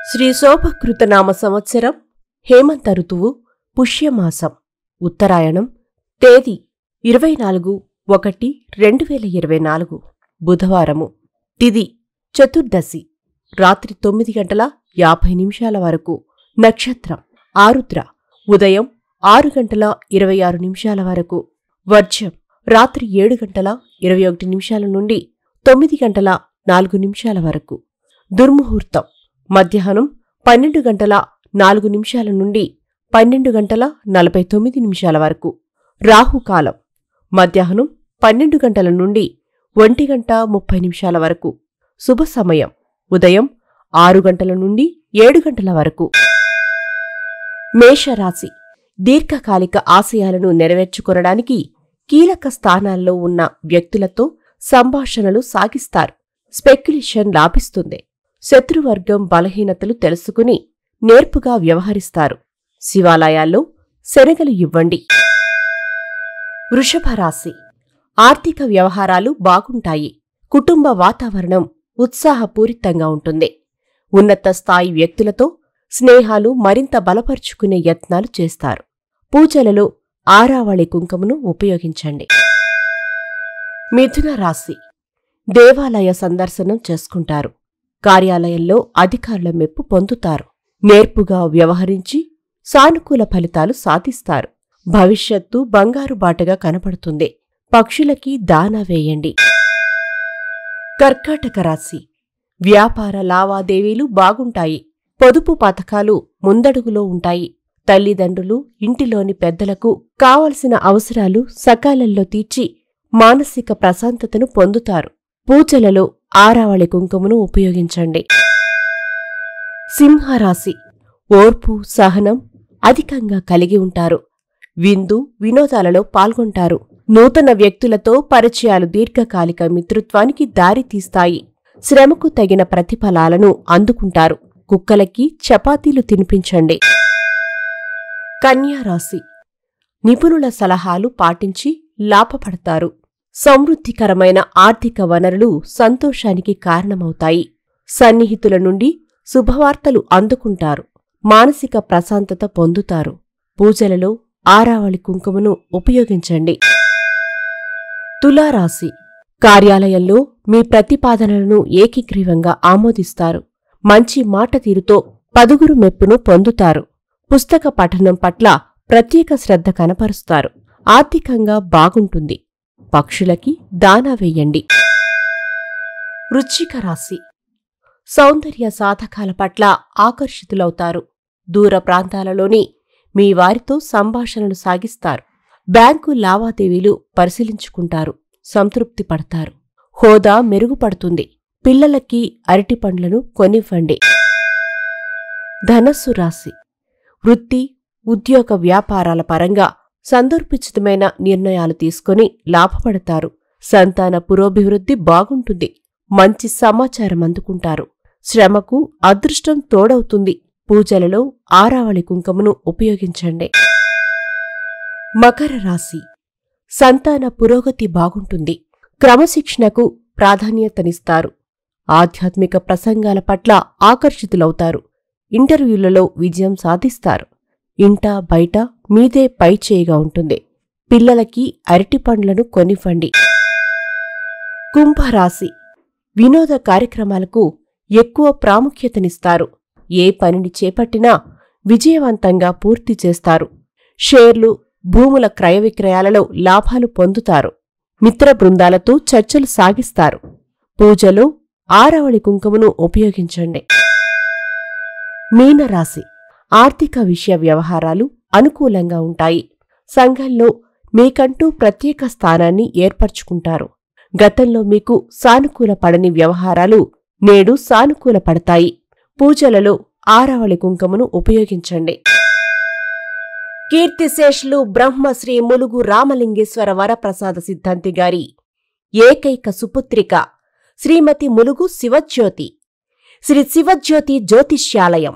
శ్రీ శోభకృతనామ సంవత్సరం హేమంత ఋతువు పుష్యమాసం ఉత్తరాయణం తేదీ 24/1/2024 బుధవారము తిథి చతుర్దశి రాత్రి 9:50 వరకు నక్షత్రం ఆరుద్ర ఉదయం 6:26 వరకు వర్జ్యం రాత్రి 7:21 నుండి 9:04 వరకు దుర్ముహూర్తం మధ్యాహ్నం 12:04 నుండి 12:49 వరకు రాహుకాలం మధ్యాహ్నం 12 గంటల నుండి 1:30 వరకు శుభ సమయం ఉదయం 6 గంటల నుండి 7 గంటల వరకు. మేషరాశి దీర్ఘకాలిక ఆశయాలను నెరవేర్చుకొనడానికి కీలక స్థానాల్లో ఉన్న వ్యక్తులతో సంభాషణలు సాగిస్తారు. స్పెక్యులేషన్ లాభిస్తుంది. శత్రువర్గం బలహీనతలు తెలుసుకుని నేర్పుగా వ్యవహరిస్తారు. శివాలయాల్లో శనగలు ఇవ్వండి. వృషభరాశి ఆర్థిక వ్యవహారాలు బాగుంటాయి. కుటుంబ వాతావరణం ఉత్సాహపూరితంగా ఉంటుంది. ఉన్నత స్థాయి వ్యక్తులతో స్నేహాలు మరింత బలపరుచుకునే యత్నాలు చేస్తారు. పూజలలో ఆరావళి కుంకుమను ఉపయోగించండి. మిథున రాశి దేవాలయ సందర్శనం చేసుకుంటారు. కార్యాలయంలో అధికారుల మెప్పు పొందుతారు. నేర్పుగా వ్యవహరించి సానుకూల ఫలితాలు సాధిస్తారు. భవిష్యత్తు బంగారు బాటగా కనపడుతుంది. పక్షులకి దానా వేయండి. కర్కాటక రాశి వ్యాపార లావాదేవీలు బాగుంటాయి. పొదుపు పథకాలు ముందడుగులో ఉంటాయి. తల్లిదండ్రులు ఇంటిలోని పెద్దలకు కావలసిన అవసరాలు సకాలంలో తీర్చి మానసిక ప్రశాంతతను పొందుతారు. పూజలలో ఆరావళి కుంకుమను ఉపయోగించండి. సింహరాశి ఓర్పు సహనం అధికంగా కలిగి ఉంటారు. విందు వినోదాలలో పాల్గొంటారు. నూతన వ్యక్తులతో పరిచయాలు దీర్ఘకాలిక మిత్రత్వానికి దారితీస్తాయి. శ్రమకు తగిన ప్రతిఫలాలను అందుకుంటారు. కుక్కలకి చపాతీలు తినిపించండి. కన్యారాశి నిపుణుల సలహాలు పాటించి లాభపడతారు. సమృద్ధికరమైన ఆర్థిక వనరులు సంతోషానికి కారణమవుతాయి. సన్నిహితుల నుండి శుభవార్తలు అందుకుంటారు. మానసిక ప్రశాంతత పొందుతారు. పూజలలో ఆరావళి కుంకుమను ఉపయోగించండి. తులారాశి కార్యాలయంలో మీ ప్రతిపాదనలను ఏకీగ్రీవంగా ఆమోదిస్తారు. మంచి మాట తీరుతో పదుగురు మెప్పును పొందుతారు. పుస్తక పఠనం పట్ల ప్రత్యేక శ్రద్ధ కనపరుస్తారు. ఆర్థికంగా బాగుంటుంది. పక్షులకి దానా వేయండి. వృశ్చిక రాశి సౌందర్య సాధకాల పట్ల ఆకర్షితులవుతారు. దూర ప్రాంతాలలోని మీ వారితో సంభాషణలు సాగిస్తారు. బ్యాంకు లావాదేవీలు పరిశీలించుకుంటారు. సంతృప్తి పడతారు. హోదా మెరుగుపడుతుంది. పిల్లలకి అరటిపండ్లను కొనివ్వండి. ధనస్సు రాశి వృత్తి ఉద్యోగ వ్యాపారాల పరంగా సందర్భోచితమైన నిర్ణయాలు తీసుకుని లాభపడతారు. సంతాన పురోభివృద్ధి బాగుంటుంది. మంచి సమాచారం అందుకుంటారు. శ్రమకు అదృష్టం తోడవుతుంది. పూజలలో ఆరావళి కుంకుమను ఉపయోగించండి. మకర రాశి సంతాన పురోగతి బాగుంటుంది. క్రమశిక్షణకు ప్రాధాన్యతనిస్తారు. ఆధ్యాత్మిక ప్రసంగాల పట్ల ఆకర్షితులవుతారు. ఇంటర్వ్యూలలో విజయం సాధిస్తారు. ఇంటా బయట మీదే పైచేయిగా ఉంటుంది. పిల్లలకి అరటిపండ్లను కొనివ్వండి. కుంభరాశి వినోద కార్యక్రమాలకు ఎక్కువ ప్రాముఖ్యతనిస్తారు. ఏ పనిని చేపట్టినా విజయవంతంగా పూర్తి చేస్తారు. షేర్లు భూముల క్రయ విక్రయాలలో లాభాలు పొందుతారు. మిత్ర బృందాలతో చర్చలు సాగిస్తారు. పూజలో ఆరావళి కుంకుమను ఉపయోగించండి. మీనరాశి ఆర్థిక విషయ వ్యవహారాలు అనుకూలంగా ఉంటాయి. సంఘంలో మీకంటూ ప్రత్యేక స్థానాన్ని ఏర్పరచుకుంటారు. గతంలో మీకు సానుకూల పడని వ్యవహారాలు నేడు సానుకూల పడతాయి. పూజలలో ఆరావళి కుంకుమను ఉపయోగించండి. కీర్తిశేషులు బ్రహ్మశ్రీ ములుగు రామలింగేశ్వర వరప్రసాద సిద్ధాంతి గారి ఏకైక సుపుత్రిక శ్రీమతి ములుగు శివజ్యోతి శ్రీ శివజ్యోతి జ్యోతిష్యాలయం